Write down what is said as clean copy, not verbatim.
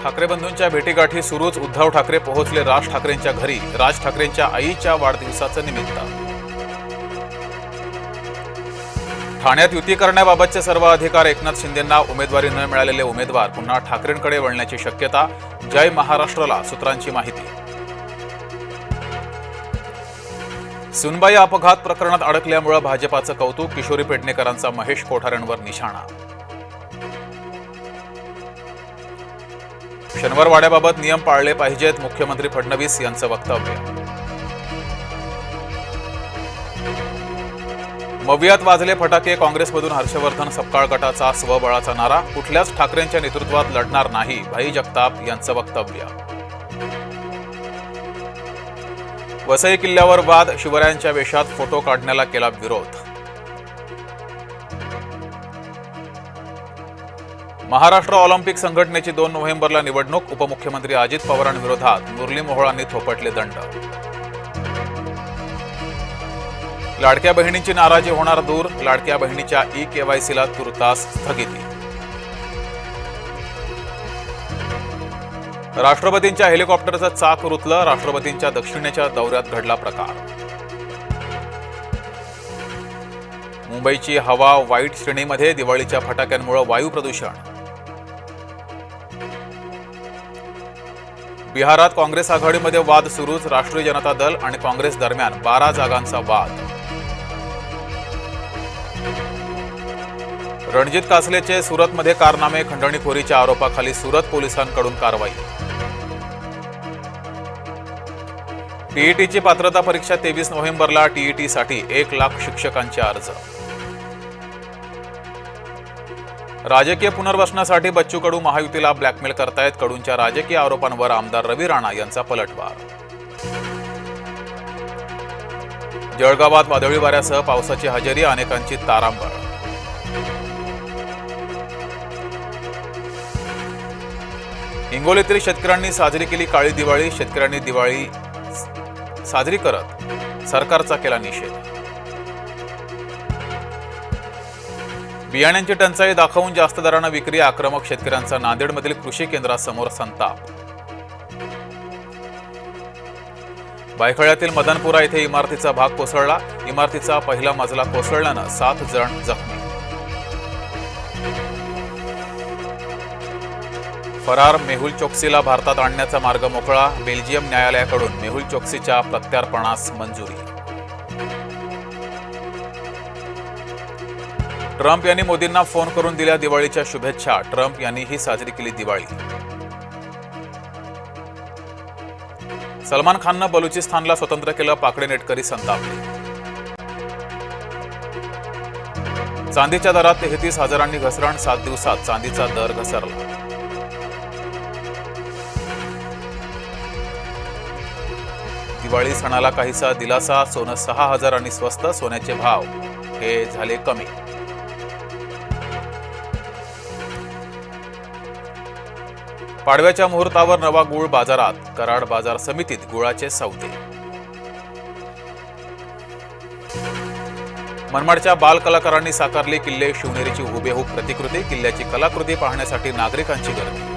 ठाकरे बंधूंच्या भेटीगाठी सुरूच. उद्धव ठाकरे पोहोचले राज ठाकरेंच्या घरी. राज ठाकरेंच्या आईच्या वाढदिवसाचं निमित्त. ठाण्यात युती करण्याबाबतचे सर्व अधिकार एकनाथ शिंदेंना. उमेदवारी न मिळालेले उमेदवार पुन्हा ठाकरेंकडे वळण्याची शक्यता. जय महाराष्ट्रला सूत्रांची माहिती. सुनबाई अपघात प्रकरणात अडकल्यामुळे भाजपाचं कौतुक. किशोरी पेडणेकरांचा महेश कोठारेंवर निशाणा. शनिवार वाड्याबाबत नियम पाळले पाहिजेत. मुख्यमंत्री फडणवीस यांचं वक्तव्य. मवियात वाजले फटाके. काँग्रेसमधून हर्षवर्धन सपकाळ गटाचा स्वबळाचा नारा. कुठल्याच ठाकरेंच्या नेतृत्वात लढणार नाही. भाई जगताप यांचं वक्तव्य. वसई किल्ल्यावर वाद. शिवरायांच्या वेशात फोटो काढण्याला केला विरोध. महाराष्ट्र ऑलिम्पिक संघटनेची 2 नोव्हेंबरला निवडणूक. उपमुख्यमंत्री अजित पवारांविरोधात मुरली मोहोळांनी थोपटले दंड. लाडक्या बहिणींची नाराजी होणार दूर. लाडक्या बहिणीच्या ई-केवायसीला तुर्तास स्थगिती. राष्ट्रपतींच्या हेलिकॉप्टरचं चाक रुतलं. राष्ट्रपतींच्या दक्षिणेच्या दौऱ्यात घडला प्रकार. मुंबईची हवा वाईट श्रेणीमध्ये. दिवाळीच्या फटाक्यांमुळे वायू प्रदूषण. बिहारात काँग्रेस आघाडीमध्ये वाद सुरूच. राष्ट्रीय जनता दल आणि काँग्रेस दरम्यान 12 जागांचा वाद. रणजित कासलेचे सुरतमध्ये कारनामे. खंडणीखोरीच्या आरोपाखाली सुरत पोलिसांकडून कारवाई. टीईटीची पात्रता परीक्षा 23 नोव्हेंबरला. टीईटीसाठी 1 लाख शिक्षकांचे अर्ज. राजकीय पुनर्वसनासाठी बच्चू कडू महायुतीला ब्लॅकमेल करतायत. कडूंच्या राजकीय आरोपांवर आमदार रवी राणा यांचा पलटवार. जळगावात वादळी वाऱ्यासह पावसाची हजेरी. अनेकांची तारांबळ. हिंगोलीतील शेतकऱ्यांनी साजरी केली काळी दिवाळी. शेतकऱ्यांनी दिवाळी साजरी करत सरकारचा केला निषेध. बियाण्यांची टंचाई दाखवून जास्त दरानं विक्री. आक्रमक शेतकऱ्यांचा नांदेडमधील कृषी केंद्रासमोर संताप. बायखळ्यातील मदनपुरा येथे इमारतीचा भाग कोसळला. इमारतीचा पहिला मजला कोसळल्यानं 7 जण जखमी. फरार मेहुल चोक्सीला भारतात आणण्याचा मार्ग मोकळा. बेल्जियम न्यायालयाकडून मेहुल चोक्सीच्या प्रत्यार्पणास मंजुरी. ट्रम्प यांनी मोदींना फोन करून दिल्या दिवाळीच्या शुभेच्छा. ट्रम्प यांनीही साजरी केली दिवाळी. सलमान खाननं बलुचिस्तानला स्वतंत्र केलं. पाकडे नेटकरी संतापले. चांदीच्या दरात 33 हजारांनी घसरण. 7 दिवसात चांदीचा दर घसरला. दिवाळी सणाला काहीसा दिलासा. सोनं 6 हजारांनी स्वस्त. सोन्याचे भाव हे झाले कमी. पाडव्याच्या मुहूर्तावर नवा गुळ बाजारात. कराड बाजार समितीत गुळाचे सौदे. मनमाडच्या बाल कलाकारांनी साकारली किल्ले शिवनेरीची हुबेहूब प्रतिकृती. किल्ल्याची कलाकृती पाहण्यासाठी नागरिकांची गर्दी.